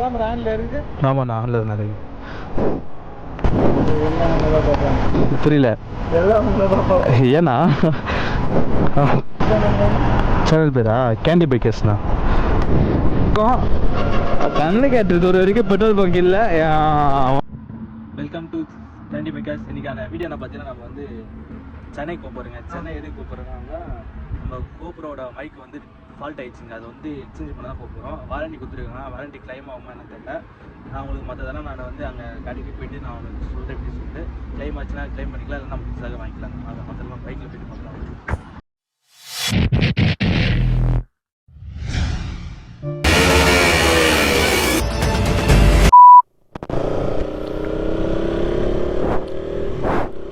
Camera ஆன்ல இருக்கு. ஆமாண்ணா ஆன்ல தான் இருக்கு. புரியல. ஏண்ணா சேனல் பேரா கேண்டி பைக்கர்ஸ்ண்ணா. கண்ணு கேட்டுறது ஒரு வரைக்கும் பெட்ரோல் பங்க் இல்லை. Welcome to candy bikers. இன்னைக்கான வீடியோ என்ன பார்த்தீங்கன்னா நம்ம வந்து சென்னைக்கு போக போகிறோங்க. சென்னை எதுக்கு போக போகிறோம்னா நம்ம கோப்ரோட மைக் வந்து ஃபால்ட் ஆயிடுச்சுங்க. அது வந்து எக்ஸ்சேஞ்ச் பண்ண தான் போக போகிறோம். வாரண்டி கொடுத்துருக்காங்க. வாரண்டி கிளைம் ஆகுமா என்ன தெரியல. நான் உங்களுக்கு மற்றதெல்லாம் நான் வந்து அங்கே கடைக்கு போயிட்டு நான் உங்களுக்கு சொல்கிறேன். எப்படி சொல்லிட்டு கிளைம் ஆச்சுன்னா கிளைம் பண்ணிக்கலாம், இல்லைன்னா நம்ம புதுசாக வாங்கிக்கலாம். அதை மற்றெல்லாம் பைக்கில் போயிட்டு பார்க்கலாம்.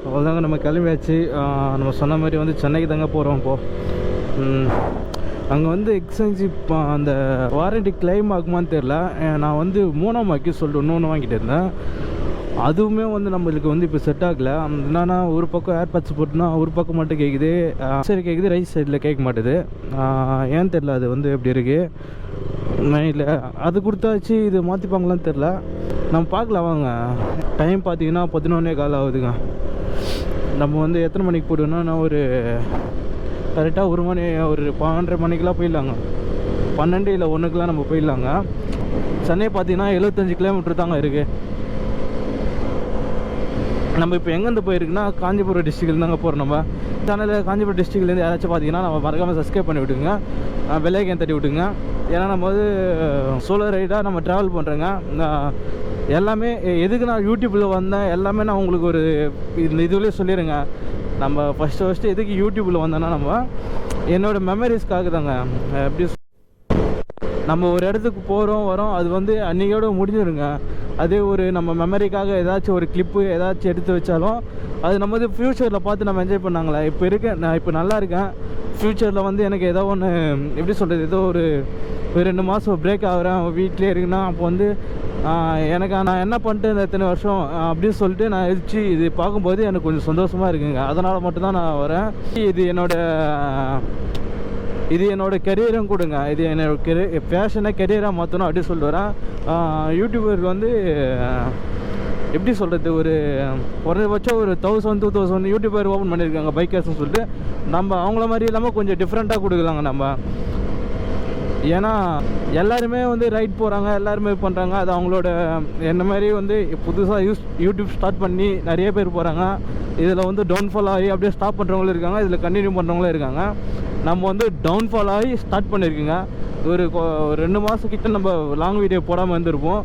அவ்வளோதாங்க, நம்ம கிளம்பியாச்சு. நம்ம சொன்ன மாதிரி வந்து சென்னைக்கு தாங்க போகிறோம். இப்போது அங்கே வந்து எக்ஸ்சேஞ்சு அந்த வாரண்டி கிளைம் ஆகுமான்னு தெரில. நான் வந்து 3ஆம் வாக்கி சொல்லிட்டு இன்னொன்று வாங்கிட்டு இருந்தேன். அதுவுமே வந்து நம்மளுக்கு வந்து இப்போ செட் ஆகலை. என்னன்னா ஒரு பக்கம் ஏர்பாட்ஸ் போட்டுனா ஒரு பக்கம் மட்டும் கேட்குது, சரி கேட்குது, ரைட் சைடில் கேட்க மாட்டுது. ஏன்னு தெரில, அது வந்து எப்படி இருக்குது. இல்லை அது கொடுத்தாச்சு, இது மாற்றிப்பாங்களான்னு தெரில. நம்ம பார்க்கலாம் வாங்க. டைம் பார்த்தீங்கன்னா 11:15 ஆகுதுங்க. நம்ம வந்து எத்தனை மணிக்கு போடுவோன்னா, நான் ஒரு கரெக்டாக ஒரு 12:30 மணிக்கெலாம் போயிடலாங்க. 12 இல்லை 1க்குலாம் நம்ம போயிடலாங்க. சென்னை பார்த்தீங்கன்னா 75 கிலோமீட்டர் தாங்க இருக்குது. நம்ம இப்போ எங்கேருந்து போயிருக்குன்னா காஞ்சிபுரம் டிஸ்ட்ரிக்ட்லேருந்து தாங்க போகிறோம். நம்ம சேனலில் காஞ்சிபுரம் டிஸ்ட்ரிக்ட்லேருந்து யாராச்சும் பார்த்தீங்கன்னா நம்ம மறக்காமல் சப்ஸ்கிரைப் பண்ணி விட்டுங்க, பெல்லைக்கன் தட்டி விட்டுங்க. ஏன்னா நம்ம வந்து சோலோ ரைடாக நம்ம ட்ராவல் பண்ணுறேங்க. எல்லாமே எதுக்கு நான் யூடியூப்பில் வந்தேன் எல்லாமே நான் உங்களுக்கு ஒரு இந்த இதுலேயே சொல்லிடுங்க. நம்ம ஃபஸ்ட்டு எதுக்கு யூடியூப்பில் வந்தோன்னா நம்ம என்னோடய மெமரிஸ்க்காக தாங்க. எப்படி நம்ம ஒரு இடத்துக்கு போகிறோம் வரோம், அது வந்து அன்றைக்கோட முடிஞ்சிருங்க. அதே ஒரு நம்ம மெமரிக்காக ஏதாச்சும் ஒரு கிளிப்பு ஏதாச்சும் எடுத்து வச்சாலும் அது நம்ம வந்து ஃப்யூச்சரில் பார்த்து நம்ம என்ஜாய் பண்ணாங்களே. இப்போ நான் இப்போ நல்லா இருக்கேன். ஃப்யூச்சரில் வந்து எனக்கு ஏதோ ஒன்று எப்படி சொல்கிறது, ஏதோ ஒரு 2 மாதம் பிரேக் ஆகிறேன், வீட்டிலே இருக்குன்னா அப்போ வந்து எனக்கு நான் என்ன பண்ணிட்டு இந்த இத்தனை வருஷம் அப்படின்னு சொல்லிட்டு நான் எழுச்சி இது பார்க்கும்போது எனக்கு கொஞ்சம் சந்தோஷமாக இருக்குங்க. அதனால் மட்டும்தான் நான் வரேன். இது என்னோட கெரியரும் கொடுங்க. இது என்னோட பேஷனை கெரியராக மாற்றணும் அப்படின்னு சொல்லிட்டு வரேன். யூடியூபருக்கு வந்து எப்படி சொல்கிறது, ஒரு குறைஞ்சபட்சம் ஒரு 1000-2000 யூடியூபர் ஓப்பன் பண்ணியிருக்காங்க பைக்கர்ஸ்னு சொல்லிட்டு. நம்ம அவங்கள மாதிரி இல்லாமல் கொஞ்சம் டிஃப்ரெண்ட்டாக கொடுக்கலாங்க நம்ம. ஏன்னா எல்லாருமே வந்து ரைட் போகிறாங்க, எல்லாருமே பண்ணுறாங்க. அது அவங்களோட என்ன மாதிரி வந்து புதுசாக யூடியூப் ஸ்டார்ட் பண்ணி நிறைய பேர் போகிறாங்க. இதில் வந்து டவுன்ஃபால் ஆகி அப்படியே ஸ்டாப் பண்ணுறவங்களும் இருக்காங்க, இதில் கண்டினியூ பண்ணுறவங்களும் இருக்காங்க. நம்ம வந்து டவுன்ஃபால் ஆகி ஸ்டார்ட் பண்ணியிருக்குங்க. ஒரு 2 மாதம் கிட்ட நம்ம லாங் வீடியோ போடாமல் இருந்திருப்போம்.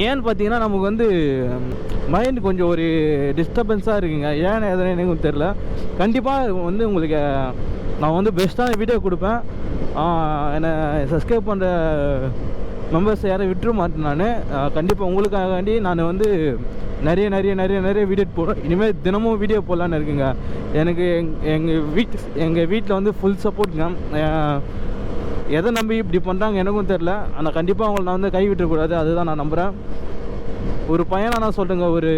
ஏன்னு பார்த்தீங்கன்னா நமக்கு வந்து மைண்ட் கொஞ்சம் ஒரு டிஸ்டர்பன்ஸாக இருக்குங்க. ஏன்னு எதுன்னு எனக்கும் தெரில. கண்டிப்பாக வந்து உங்களுக்கு நான் வந்து பெஸ்ட்டான வீடியோ கொடுப்பேன். என்னை சப்ஸ்கிரைப் பண்ணுற மெம்பர்ஸ் யாரும் விட்டுற மாட்டேன். நான் கண்டிப்பாக உங்களுக்காக வேண்டி நான் வந்து நிறைய வீடியோ போடுறேன். இனிமேல் தினமும் வீடியோ போடலான்னு இருக்குங்க. எனக்கு எங்கள் வீட்டில் வந்து ஃபுல் சப்போர்ட்டுங்க. எதை நம்பி இப்படி பண்ணுறாங்க எனக்கும் தெரில. ஆனால் கண்டிப்பாக அவங்கள நான் வந்து கை விட்டுறக்கூடாது, அதுதான் நான் நம்புகிறேன். ஒரு பையனை நான் சொல்கிறேங்க, ஒரு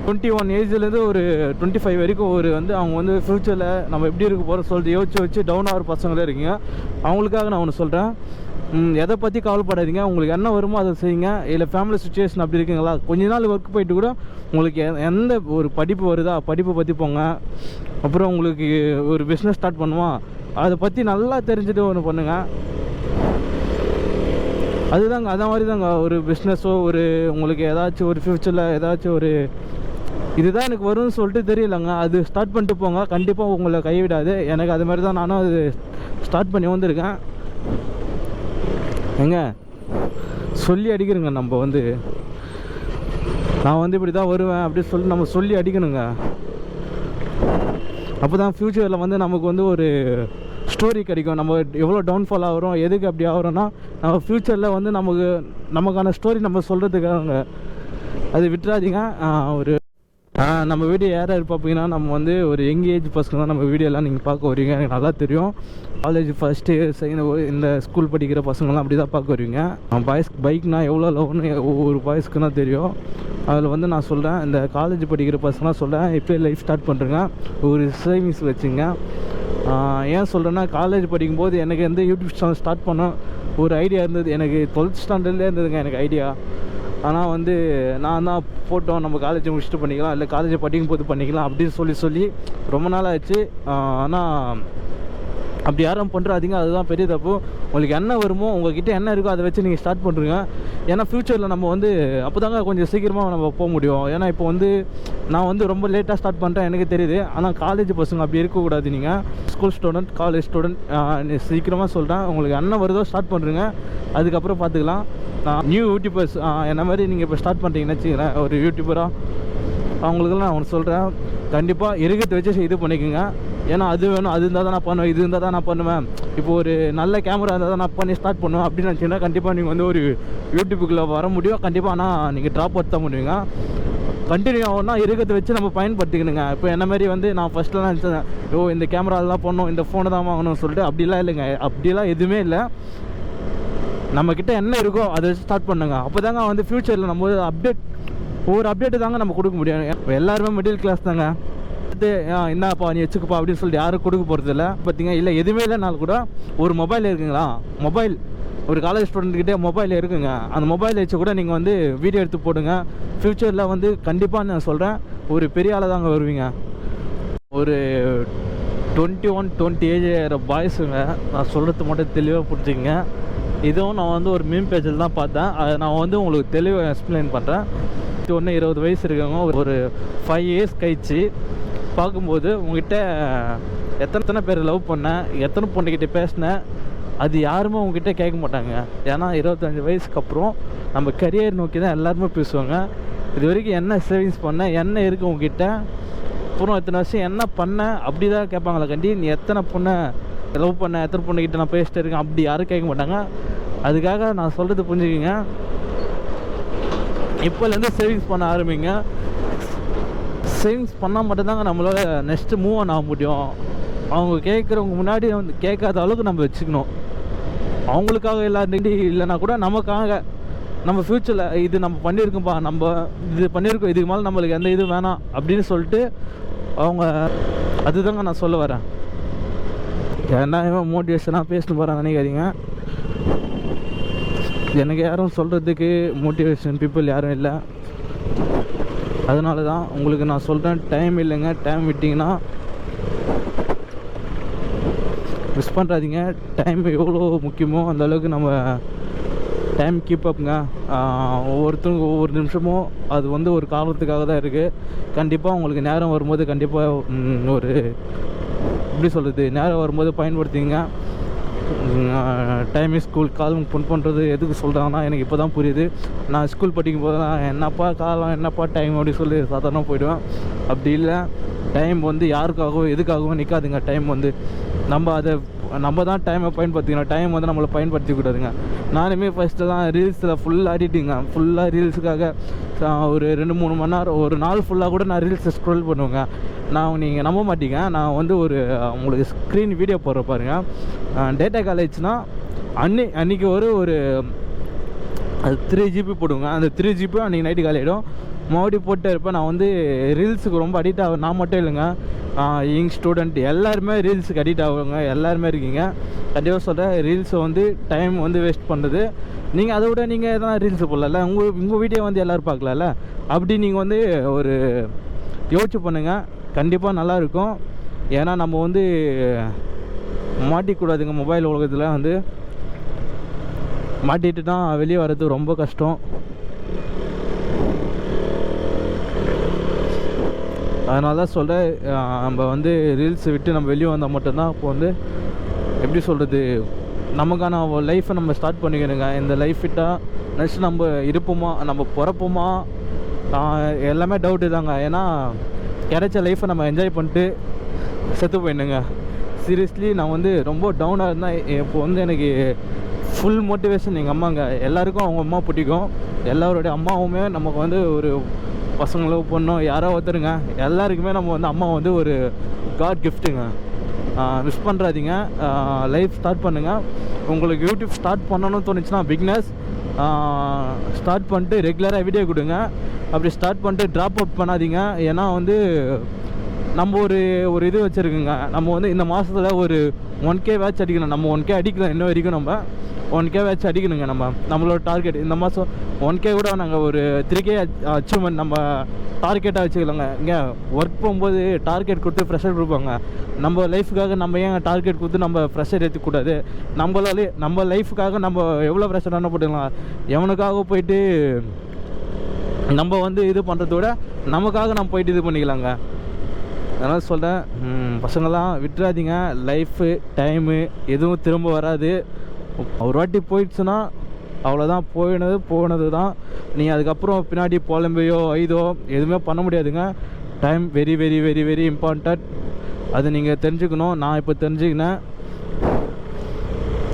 21 ஏஜ்லேருந்து ஒரு 25 வரைக்கும் ஒரு வந்து அவங்க வந்து ஃப்யூச்சரில் நம்ம எப்படி இருக்க போகிறோம் சொல்லிட்டு யோசிச்சு டவுன் ஆகிற பசங்களே இருக்கீங்க. அவங்களுக்காக நான் ஒன்று சொல்கிறேன், எதை பற்றி கவலைப்படாதீங்க. உங்களுக்கு என்ன வருமோ அதை செய்யுங்க. இல்லை ஃபேமிலி சுச்சுவேஷன் அப்படி இருக்குங்களா, கொஞ்ச நாள் ஒர்க் போயிட்டு கூட உங்களுக்கு எந்த ஒரு படிப்பு வருதா படிப்பை பற்றி போங்க. அப்புறம் உங்களுக்கு ஒரு பிஸ்னஸ் ஸ்டார்ட் பண்ணுவோம், அதை பற்றி நல்லா தெரிஞ்சுட்டு ஒன்று பண்ணுங்கள். அதுதாங்க, அதே மாதிரி தாங்க ஒரு பிஸ்னஸோ ஒரு உங்களுக்கு ஏதாச்சும் ஒரு ஃப்யூச்சரில் ஏதாச்சும் ஒரு இதுதான் எனக்கு வரும்னு சொல்லிட்டு தெரியலங்க, அது ஸ்டார்ட் பண்ணிட்டு போங்க. கண்டிப்பாக உங்களை கைவிடாது. எனக்கு அது மாதிரி தான் நானும் அது ஸ்டார்ட் பண்ணி வந்திருக்கேன். எங்க சொல்லி அடிக்கிறேங்க. நம்ம வந்து நான் வந்து இப்படி தான் வருவேன் அப்படி சொல்லி நம்ம சொல்லி அடிக்கணுங்க. அப்போ தான் ஃப்யூச்சரில் வந்து நமக்கு வந்து ஒரு ஸ்டோரி கிடைக்கும். நம்ம எவ்வளோ டவுன்ஃபால் ஆகிறோம், எதுக்கு அப்படி ஆகிறோன்னா நம்ம ஃப்யூச்சரில் வந்து நமக்கான ஸ்டோரி நம்ம சொல்கிறதுக்காக அது விட்டுறாதீங்க. ஒரு நம்ம வீடியோ யாராவது பார்ப்பீங்கன்னா நம்ம வந்து ஒரு யங் ஏஜ் பசங்க தான் நம்ம வீடியோலாம் நீங்கள் பார்க்க வருவீங்க. எனக்கு நல்லா தெரியும். காலேஜ் ஃபஸ்ட்டு இந்த ஸ்கூல் படிக்கிற பசங்கள்லாம் அப்படி தான் பார்க்க வருவீங்க. பைக்னால் எவ்வளோ லவ்னு ஒவ்வொரு பாய்ஸ்க்கு தான் தெரியும். அதில் வந்து நான் சொல்கிறேன், இந்த காலேஜ் படிக்கிற பசங்களாம் சொல்கிறேன், இப்போ லைஃப் ஸ்டார்ட் பண்ணுறேங்க, ஒரு சேவிங்ஸ் வச்சுங்க. ஏன் சொல்கிறேன்னா காலேஜ் படிக்கும்போது எனக்கு வந்து யூடியூப் சேனல் ஸ்டார்ட் பண்ணோம் ஒரு ஐடியா இருந்தது எனக்கு. 12th ஸ்டாண்டர்ட்லேயே இருந்ததுங்க எனக்கு ஐடியா. ஆனால் வந்து நான் தான் போட்டோம் நம்ம காலேஜை முடிச்சுட்டு பண்ணிக்கலாம், இல்லை காலேஜை படிக்கும் போது பண்ணிக்கலாம் அப்படின்னு சொல்லி ரொம்ப நாள் ஆச்சு. ஆனால் அப்படி யாரும் பண்ணுறாதீங்க, அதுதான் பெரிய தப்பு. உங்களுக்கு என்ன வருமோ, உங்கள்கிட்ட என்ன இருக்கோ அதை வச்சு நீங்கள் ஸ்டார்ட் பண்ணுறீங்க. ஏன்னா ஃப்யூச்சரில் நம்ம வந்து அப்போ தாங்க கொஞ்சம் சீக்கிரமாக நம்ம போக முடியும். ஏன்னா இப்போ வந்து நான் வந்து ரொம்ப லேட்டாக ஸ்டார்ட் பண்ணுறேன் எனக்கு தெரியுது. ஆனால் காலேஜ் பசங்க அப்படி இருக்கக்கூடாது. நீங்கள் ஸ்கூல் ஸ்டூடெண்ட், காலேஜ் ஸ்டூடெண்ட், சீக்கிரமாக சொல்கிறேன், உங்களுக்கு என்ன வருதோ ஸ்டார்ட் பண்ணுறீங்க, அதுக்கப்புறம் பார்த்துக்கலாம். நியூ யூடியூபர்ஸ் என்ன மாதிரி நீங்கள் இப்போ ஸ்டார்ட் பண்ணுறீங்கன்னு வச்சுக்கிறேன், ஒரு யூடியூபராக அவங்களுக்கெல்லாம் நான் ஒன்று சொல்கிறேன், கண்டிப்பாக இருக்கிறத வச்சு இது பண்ணிக்கோங்க. ஏன்னா அது வேணும், அது இருந்தால் தான் நான் பண்ணுவேன், இது இருந்தால் தான் நான் பண்ணுவேன், இப்போ ஒரு நல்ல கேமரா இருந்தால் தான் நான் பண்ணி ஸ்டார்ட் பண்ணுவேன் அப்படின்னு நினச்சிங்கன்னா கண்டிப்பாக நீங்கள் வந்து ஒரு யூடியூப்புக்குள்ளே வர முடியும் கண்டிப்பாக. ஆனால் நீங்கள் ட்ராப் அவுட் தான் பண்ணுவீங்க. கண்டினியூ ஆகும்னா இருக்கிறத வச்சு நம்ம பயன்படுத்திக்கணுங்க. இப்போ என்ன மாதிரி வந்து நான் ஃபஸ்ட்லாம் நினச்சேன், இந்த கேமராலாம் பண்ணணும், இந்த ஃபோனை தான் வாங்கணும்னு சொல்லிட்டு. அப்படிலாம் இல்லைங்க, அப்படிலாம் எதுவுமே இல்லை. நம்மக்கிட்ட என்ன இருக்கோ அதை வச்சு ஸ்டார்ட் பண்ணுங்க. அப்போ தாங்க வந்து ஃப்யூச்சரில் நம்ம ஒவ்வொரு அப்டேட்டு தாங்க நம்ம கொடுக்க முடியும். எல்லாருமே மிடில் கிளாஸ் தாங்க. என்னப்பா நீ வச்சுக்கப்பா அப்படின்னு சொல்லிட்டு யாரும் கொடுக்க போகிறது இல்லை. பார்த்தீங்க இல்லை எதுவுமே இல்லைனாலும் கூட ஒரு மொபைல் இருக்குங்களா, மொபைல் ஒரு காலேஜ் ஸ்டூடெண்ட்கிட்டே மொபைல் இருக்குங்க. அந்த மொபைல் வச்சு கூட நீங்கள் வந்து வீடியோ எடுத்து போடுங்க. ஃப்யூச்சரில் வந்து கண்டிப்பாக நான் சொல்கிறேன் ஒரு பெரிய ஆளாக தாங்க வருவீங்க. ஒரு 21-20 ஏஜ் பாய்ஸுங்க, நான் சொல்கிறது மட்டும் தெளிவாக புரிஞ்சுக்கங்க. இதுவும் நான் வந்து ஒரு மீம் பேஜில் தான் பார்த்தேன், அதை நான் வந்து உங்களுக்கு தெளிவாக எக்ஸ்பிளைன் பண்ணுறேன். 20 வயசு இருக்கவங்க ஒரு 5 இயர்ஸ் கழிச்சு பார்க்கும்போது உங்ககிட்ட எத்தனை பேர் லவ் பண்ணேன், எத்தனை பொண்ணுக்கிட்ட பேசினேன், அது யாருமே உங்ககிட்ட கேட்க மாட்டாங்க. ஏன்னா 25 வயசுக்கு அப்புறம் நம்ம கரியர் நோக்கி தான் எல்லாருமே பேசுவாங்க. இது வரைக்கும் என்ன சேவிங்ஸ் பண்ணேன், என்ன இருக்குது உங்ககிட்ட, அப்புறம் எத்தனை வருஷம் என்ன பண்ணேன் அப்படி தான் கேட்பாங்களே கண்டி. நீ எத்தனை பொண்ணை லவ் பண்ண, எத்தனை பொண்ணுக்கிட்ட நான் பேசிட்டு இருக்கேன் அப்படி யாரும் கேட்க மாட்டாங்க. அதுக்காக நான் சொல்கிறது புரிஞ்சுக்கிங்க, இப்போலேருந்து சேவிங்ஸ் பண்ண ஆரம்பிங்க. சேவிங்ஸ் பண்ணால் மட்டும்தாங்க நம்மளால் நெக்ஸ்ட்டு மூவ் ஆன் ஆக முடியும். அவங்க கேட்குறவங்க முன்னாடி வந்து கேட்காத அளவுக்கு நம்ம வச்சுக்கணும். அவங்களுக்காக இல்லைன்னா கூட நமக்காக, நம்ம ஃப்யூச்சரில் இது நம்ம பண்ணியிருக்கோம்ப்பா, நம்ம இது பண்ணியிருக்கோம், இதுக்கு மேலே நம்மளுக்கு எந்த இது வேணாம் அப்படின்னு சொல்லிட்டு அவங்க, அதுதாங்க நான் சொல்ல வரேன். ஏன்னா இவன் மோட்டிவேஷனாக பேசிட்டு போகிறான் நினைக்காதீங்க. எனக்கு யாரும் சொல்கிறதுக்கு மோட்டிவேஷன் பீப்புள் யாரும் இல்லை. அதனால தான் உங்களுக்கு நான் சொல்கிறேன், டைம் இல்லைங்க. டைம் விட்டிங்கன்னா மிஸ் பண்ணுறாதீங்க. டைம் எவ்வளோ முக்கியமோ அந்தளவுக்கு நம்ம டைம் கீப் அப்புங்க. ஒவ்வொருத்தருக்கும் ஒவ்வொரு நிமிஷமும் அது வந்து ஒரு காரணத்துக்காக தான் இருக்குது. கண்டிப்பாக உங்களுக்கு நேரம் வரும்போது கண்டிப்பாக ஒரு எப்படி சொல்கிறது, நேரம் வரும்போது பயன்படுத்திங்க. டைம் இஸ் ஸ்கூல், காலம் பொன் பண்ணுறது எதுக்கு சொல்கிறாங்கன்னா எனக்கு இப்போ தான் புரியுது. நான் ஸ்கூல் படிக்கும் போது நான் என்னப்பா காலம், என்னப்பா டைம் அப்படி சொல்லி சாதாரணமாக போயிடுவேன். அப்படி இல்லை, டைம் வந்து யாருக்காகவும் எதுக்காகவும் நிற்காதுங்க. டைம் வந்து நம்ம தான் டைமை பயன்படுத்திக்கணும். டைம் வந்து நம்மளை பயன்படுத்திக்கூடாதுங்க. நானுமே ஃபஸ்ட்டு தான் ரீல்ஸில் ஃபுல்லாக அடிட்டிங்க, ஃபுல்லாக ரீல்ஸுக்காக ஒரு 2-3 மணி நேரம், ஒரு நாள் ஃபுல்லாக கூட நான் ரீல்ஸை ஸ்க்ரோல் பண்ணுவேங்க. நீங்கள் நம்ப மாட்டீங்க, நான் வந்து உங்களுக்கு ஸ்க்ரீன் வீடியோ போடுற பாருங்கள். டேட்டா காலேஜ்னால் அன்றைக்கி ஒரு அது 3 GB போடுவேங்க. அந்த 3 GB அன்றைக்கி நைட்டு காலிடும். மறுபடியும் போட்டே இருப்பேன். நான் வந்து ரீல்ஸுக்கு ரொம்ப அடிக்ட் ஆகும். நான் மட்டும் இல்லைங்க, யங் ஸ்டூடெண்ட் எல்லாருமே ரீல்ஸுக்கு அடிக்ட் ஆகுங்க. எல்லாருமே இருக்கீங்க. கண்டிப்பாக சொல்கிறேன், ரீல்ஸை வந்து டைம் வந்து வேஸ்ட் பண்ணுறது. நீங்கள் அதை விட நீங்கள் எதனா ரீல்ஸு போடல, உங்கள் வீடியோ வந்து எல்லோரும் பார்க்கலாம்ல, அப்படி நீங்கள் வந்து ஒரு யோசிச்சு பண்ணுங்கள். கண்டிப்பாக நல்லாயிருக்கும். ஏன்னா நம்ம வந்து மாட்டிக்கூடாதுங்க. மொபைல் உலகத்தில் வந்து மாட்டிட்டு தான் வெளியே வர்றது ரொம்ப கஷ்டம். அதனால தான் சொல்கிறேன், நம்ம வந்து ரீல்ஸை விட்டு நம்ம வெளியே வந்தால் மட்டும்தான் இப்போ வந்து எப்படி சொல்கிறது, நமக்கான லைஃப்பை நம்ம ஸ்டார்ட் பண்ணிக்கணுங்க. இந்த லைஃப் விட்டால் நெக்ஸ்ட் நம்ம இருப்போமா, நம்ம பிறப்போமா, எல்லாமே டவுட்டு தாங்க. ஏன்னா கிடைச்ச லைஃப்பை நம்ம என்ஜாய் பண்ணிட்டு செத்து போயிடணுங்க. சீரியஸ்லி நான் வந்து ரொம்ப டவுனாக இருந்தேன். இப்போ வந்து எனக்கு ஃபுல் மோட்டிவேஷன் எங்கள் அம்மாங்க. எல்லாருக்கும் அவங்க அம்மா பிடிக்கும். எல்லாருடைய அம்மாவுமே நமக்கு வந்து ஒரு பசங்களோ பொண்ணோ யாரோ ஒருத்தருங்க, எல்லாருக்குமே நம்ம வந்து அம்மா வந்து ஒரு காட் கிஃப்ட்டுங்க. மிஸ் பண்ணுறாதீங்க. லைஃப் ஸ்டார்ட் பண்ணுங்கள். உங்களுக்கு யூடியூப் ஸ்டார்ட் பண்ணணும்னு தோணுச்சுன்னா பிக்னஸ் ஸ்டார்ட் பண்ணிட்டு ரெகுலராக வீடியோ கொடுங்க. அப்படி ஸ்டார்ட் பண்ணிட்டு ட்ராப் அவுட் பண்ணாதீங்க. ஏன்னா வந்து நம்ம ஒரு இது வச்சுருக்குங்க. நம்ம வந்து இந்த மாதத்தில் ஒரு 1K வேட்ச் அடிக்கணும். நம்ம 1K அடிக்கலாம் இன்ன வரைக்கும். நம்ம 1K வச்சு அடிக்கணுங்க. நம்மளோட டார்கெட் இந்த மாதம் 1K கூட நாங்கள் ஒரு 3K அச்சீவ்மெண்ட் நம்ம டார்கெட்டாக வச்சுக்கலாங்க. இங்கே ஒர்க் போகும்போது டார்கெட் கொடுத்து ப்ரெஷர் கொடுப்பாங்க. நம்ம லைஃபுக்காக நம்ம ஏன் டார்கெட் கொடுத்து நம்ம ப்ரெஷர் ஏற்றிக்கூடாது? நம்ம லைஃபுக்காக நம்ம எவ்வளோ ப்ரெஷர் வேணால் போட்டுக்கலாம். எவனுக்காக போயிட்டு நம்ம வந்து இது பண்ணுறத விட நமக்காக நம்ம போயிட்டு இது பண்ணிக்கலாங்க. அதனால் சொல்கிறேன், பசங்களாம் விட்டுறாதீங்க. லைஃபு டைமு எதுவும் திரும்ப வராது. ஒரு வாட்டி போயிடுச்சுன்னா அவ்வளோதான், போனது தான். நீங்கள் அதுக்கப்புறம் பின்னாடி புலம்பையோ ஐதோ எதுவுமே பண்ண முடியாதுங்க. Time very very very very important. அது நீங்கள் தெரிஞ்சுக்கணும். நான் இப்போ தெரிஞ்சுக்கினேன்.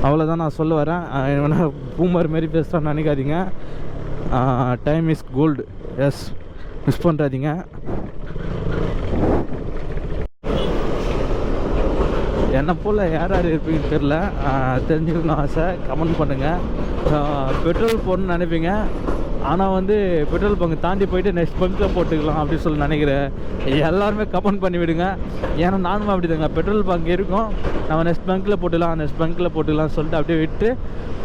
அவ்வளோதான் நான் சொல்ல வரேன். என்ன பூமர் மாரி பேசுகிறான்னு நினைக்காதீங்க. Time is gold. Yes, miss பண்ணுறாதீங்க. என்னை போல் யார் யார் இருப்பீங்கன்னு தெரில, தெரிஞ்சுக்கணும் ஆசை. கமெண்ட் பண்ணுங்கள். பெட்ரோல் போடணும்னு நினைப்பீங்க, ஆனால் வந்து பெட்ரோல் பங்க் தாண்டி போயிட்டு நெக்ஸ்ட் பங்க்கில் போட்டுக்கலாம் அப்படின்னு சொல்லி நினைக்கிறேன். எல்லாருமே கமெண்ட் பண்ணி விடுங்க. ஏன்னா நானும் அப்படி தாங்க, பெட்ரோல் பங்க் இருக்கும், நம்ம நெக்ஸ்ட் பங்க்கில் போட்டுக்கலாம் சொல்லிட்டு அப்படியே விட்டு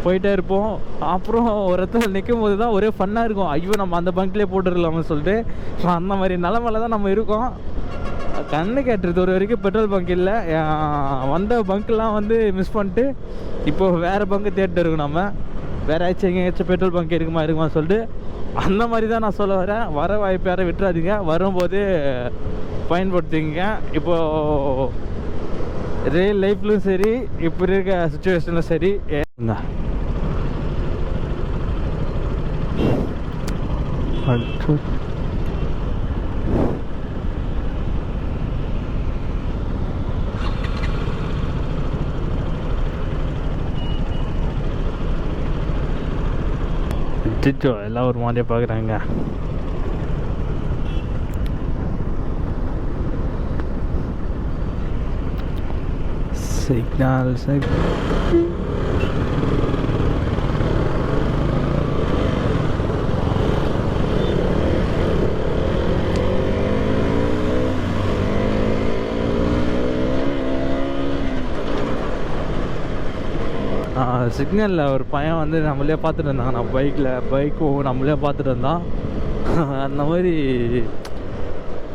போயிட்டே இருப்போம். அப்புறம் ஒரு இடத்துல நிற்கும் போது தான் ஒரே ஃபன்னாக இருக்கும். ஐயோ நம்ம அந்த பங்க்லேயே போட்டுருக்கலாம்னு சொல்லிட்டு அந்த மாதிரி நிலமையில தான் நம்ம இருக்கோம். கண்ணு கேட்டுருது ஒரு வரைக்கும் பெட்ரோல் பங்க் இல்லை. வந்த பங்க்லாம் வந்து மிஸ் பண்ணிட்டு இப்போ வேறு பங்கு தேடிட்டு இருக்கோம். நம்ம வேறு எங்கேயாச்சும் பெட்ரோல் பங்க் இருக்குமா சொல்லிட்டு அந்த மாதிரி தான் நான் சொல்ல வரேன். வர வாய்ப்பு யாரும் விட்டுறாதீங்க. வரும்போது பயன்படுத்திங்க. இப்போது ரியல் லைஃப்லையும் சரி, இப்போ இருக்க சுச்சுவேஷன்லையும் சரி. அச்சோ, எல்லாம் ஒரு மாதிரியாக பார்க்குறாங்க. சிக்னல் சிக்னலில் ஒரு பையன் வந்து நம்மளே பார்த்துட்டு இருந்தாங்க. நான் பைக்கும் நம்மளே பார்த்துட்டு இருந்தான். அந்த மாதிரி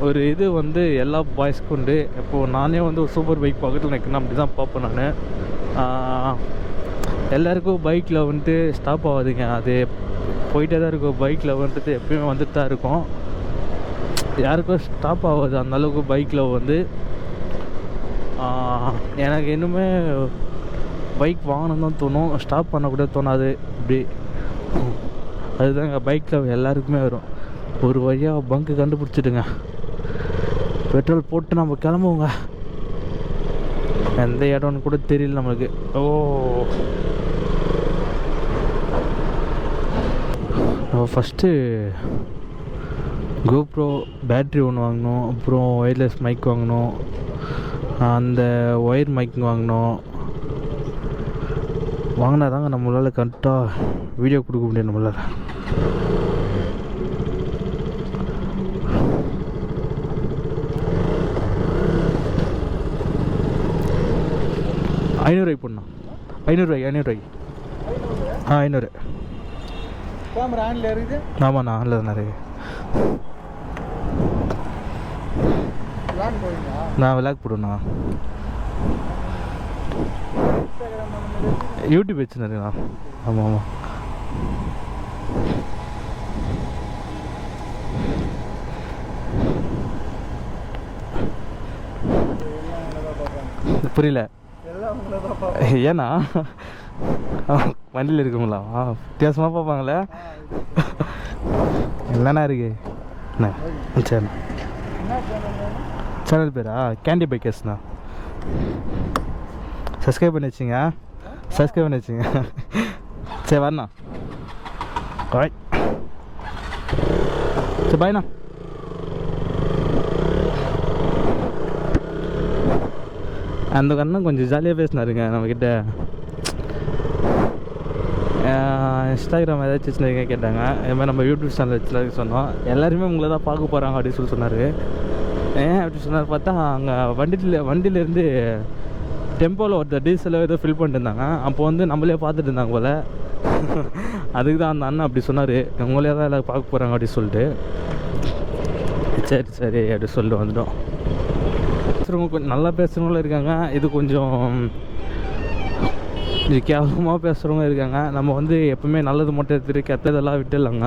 ஒரு இது வந்து எல்லா பாய்ஸ்க்கும் உண்டு. இப்போது நானே வந்து ஒரு சூப்பர் பைக் பக்கத்தில் நிற்கணும் அப்படி தான் பார்ப்பேன் நான். எல்லாருக்கும் பைக்கில் வந்துட்டு ஸ்டாப் ஆகாதுங்க. அது போயிட்டே தான் இருக்கும். பைக்கில் வந்துட்டு எப்பயுமே வந்துட்டு தான் இருக்கும். யாருக்கும் ஸ்டாப் ஆகாது அந்தளவுக்கு பைக்கில் வந்து. எனக்கு இன்னுமே பைக் வாங்கணும் தான் தோணும், ஸ்டாப் பண்ணக்கூட தோணாது. இப்படி அதுதாங்க பைக்கில் எல்லாருக்குமே வரும். ஒரு வழியாக பங்கு கண்டுபிடிச்சிடுங்க, பெட்ரோல் போட்டு நம்ம கிளம்புவோங்க. எந்த இடம்னு கூட தெரியல நம்மளுக்கு. நம்ம ஃபஸ்ட்டு கோப்ரோ பேட்ரி ஒன்று வாங்கினோம். அப்புறம் ஒயர்லெஸ் மைக் வாங்கினோம். அந்த ஒயர் மைக் வாங்கினா தாங்க நம்மளால் கரெக்டாக வீடியோ கொடுக்க முடியும். நம்மளால் 500 போடணும். 500 500. கேமரா ஆன்ல இருக்குது. ஆமாண்ணா, ஆன்ல தான் இருக்குது. நான் விளாக் போடுவேண்ணா. யூடியூப் வச்சுருக்கேண்ணா. ஆமாம். புரியல. ஏண்ணா வண்டியில் இருக்குங்களா? வித்தியாசமாக பார்ப்பாங்களே. என்னண்ணா இருக்கு? அண்ணா சரிண்ணா. சேனல் பேரா கேண்டி பைக்கர்ஸ்ண்ணா. சப்ஸ்கிரைப் பண்ணி வச்சுங்க. சரி வரண்ணா. பாய். சரி பாய்ண்ணா. அந்த கண்ணன் கொஞ்சம் ஜாலியாக பேசினாருங்க நம்மக்கிட்ட. இன்ஸ்டாகிராம் ஏதாச்சும் வச்சுருக்கீங்க கேட்டாங்க. இதுமாதிரி நம்ம யூடியூப் சேனல் வச்சுருக்க சொன்னோம். எல்லாருமே உங்களை தான் பார்க்க போகிறாங்க அப்படின்னு சொன்னார். ஏன் அப்படி சொன்னார் பார்த்தா, அங்கே வண்டியிலேருந்து டெம்போவில் ஒருத்தர் டீசலோ ஏதோ ஃபில் பண்ணிட்டு இருந்தாங்க. அப்போ வந்து நம்மளே பார்த்துட்டு இருந்தாங்க போல். அதுக்கு தான் அந்த அண்ணன் அப்படி சொன்னார், உங்களே தான் எல்லாம் பார்க்க போகிறாங்க அப்படி சொல்லிட்டு. சரி சரி அப்படி சொல்லிட்டு வந்துட்டோம். பேசுகிறவங்க கொஞ்சம் நல்லா பேசுகிறவங்களும் இருக்காங்க, இது கொஞ்சம் கேவலமாக பேசுகிறவங்க இருக்காங்க. நம்ம வந்து எப்பவுமே நல்லது மட்டும் எடுத்துகிட்டு கெட்டதெல்லாம் விட்டுடலாங்க.